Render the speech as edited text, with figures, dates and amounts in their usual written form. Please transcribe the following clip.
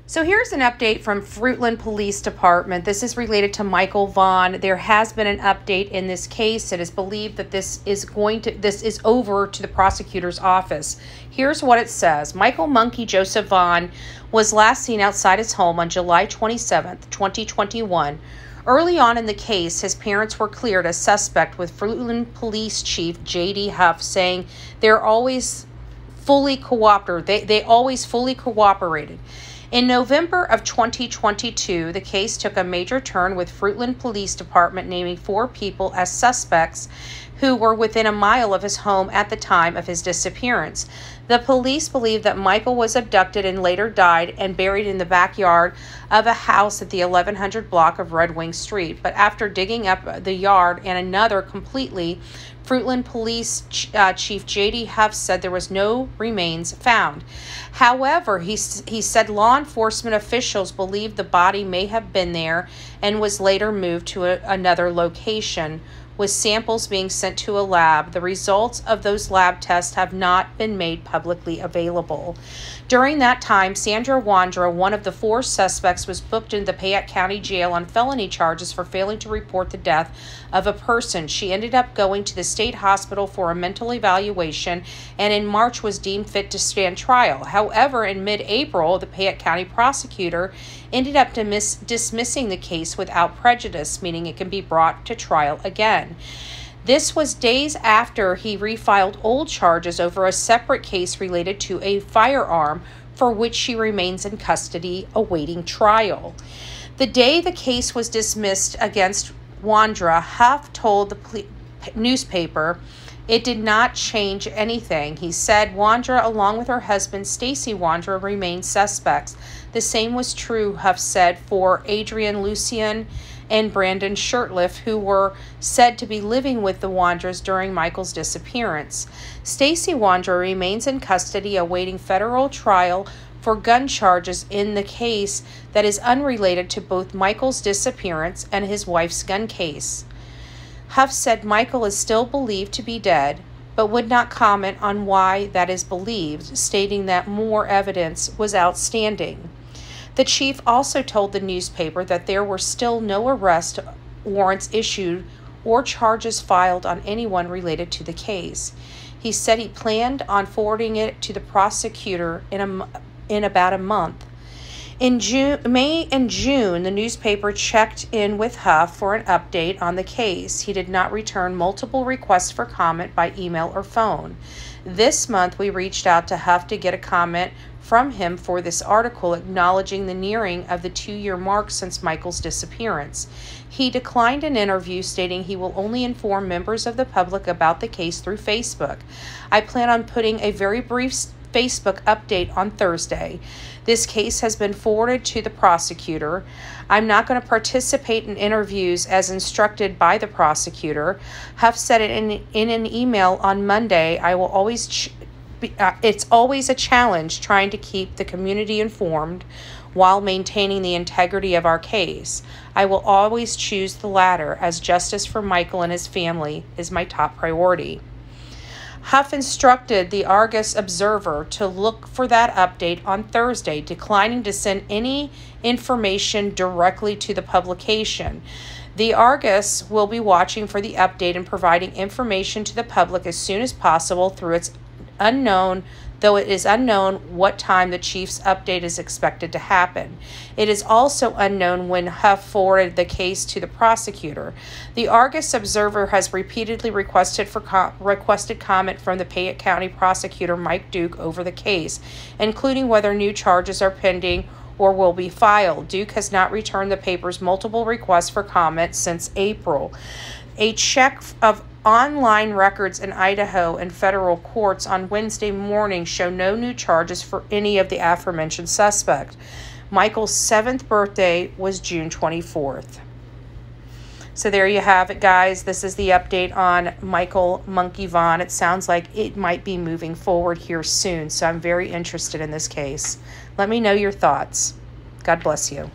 So here's an update from Fruitland Police Department. This is related to Michael Vaughn. There has been an update in this case. It is believed that this is over to the prosecutor's office. Here's what it says. Michael Monkey Joseph Vaughn was last seen outside his home on July 27th, 2021. Early on in the case, his parents were cleared as suspect, with Fruitland Police Chief J.D. Huff saying they're always fully cooperated. They always fully cooperated. In November of 2022, the case took a major turn, with Fruitland Police Department naming 4 people as suspects who were within a mile of his home at the time of his disappearance. The police believe that Michael was abducted and later died and buried in the backyard of a house at the 1100 block of Red Wing Street. But after digging up the yard and another completely, Fruitland Police Chief J.D. Huff said there was no remains found. However, he said law enforcement officials believe the body may have been there and was later moved to another location, with samples being sent to a lab. The results of those lab tests have not been made publicly available. During that time, Sandra Wandra, one of the 4 suspects, was booked into the Payette County Jail on felony charges for failing to report the death of a person. She ended up going to the state hospital for a mental evaluation and in March was deemed fit to stand trial. However, in mid-April, the Payette County prosecutor ended up dismissing the case without prejudice, meaning it can be brought to trial again. This was days after he refiled old charges over a separate case related to a firearm for which she remains in custody awaiting trial. The day the case was dismissed against Wandra, Huff told the newspaper it did not change anything. He said Wandra, along with her husband Stacy Wandra, remained suspects. The same was true, Huff said, for Adrian Lucian and Brandon Shirtliff, who were said to be living with the Wandras during Michael's disappearance. Stacy Wandra remains in custody awaiting federal trial for gun charges in the case that is unrelated to both Michael's disappearance and his wife's gun case. Huff said Michael is still believed to be dead, but would not comment on why that is believed, stating that more evidence was outstanding. The chief also told the newspaper that there were still no arrest warrants issued or charges filed on anyone related to the case. He said he planned on forwarding it to the prosecutor in about a month. In May and June, the newspaper checked in with Huff for an update on the case. He did not return multiple requests for comment by email or phone. This month, we reached out to Huff to get a comment from him for this article, acknowledging the nearing of the 2-year mark since Michael's disappearance. He declined an interview, stating he will only inform members of the public about the case through Facebook. I plan on putting a very brief Facebook update on Thursday. This case has been forwarded to the prosecutor. I'm not going to participate in interviews as instructed by the prosecutor. Huff said it in an email on Monday. I will always it's always a challenge trying to keep the community informed while maintaining the integrity of our case. I will always choose the latter, as justice for Michael and his family is my top priority. Huff instructed the Argus Observer to look for that update on Thursday, declining to send any information directly to the publication. The Argus will be watching for the update and providing information to the public as soon as possible through its though it is unknown what time the chief's update is expected to happen. It is also unknown when Huff forwarded the case to the prosecutor. The Argus Observer has repeatedly requested comment from the Payette County prosecutor Mike Duke over the case, including whether new charges are pending or will be filed. Duke has not returned the paper's multiple requests for comment since April. A check of online records in Idaho and federal courts on Wednesday morning show no new charges for any of the aforementioned suspects. Michael's 7th birthday was June 24th. So there you have it, guys. This is the update on Michael Monkey Vaughn. It sounds like it might be moving forward here soon, so I'm very interested in this case. Let me know your thoughts. God bless you.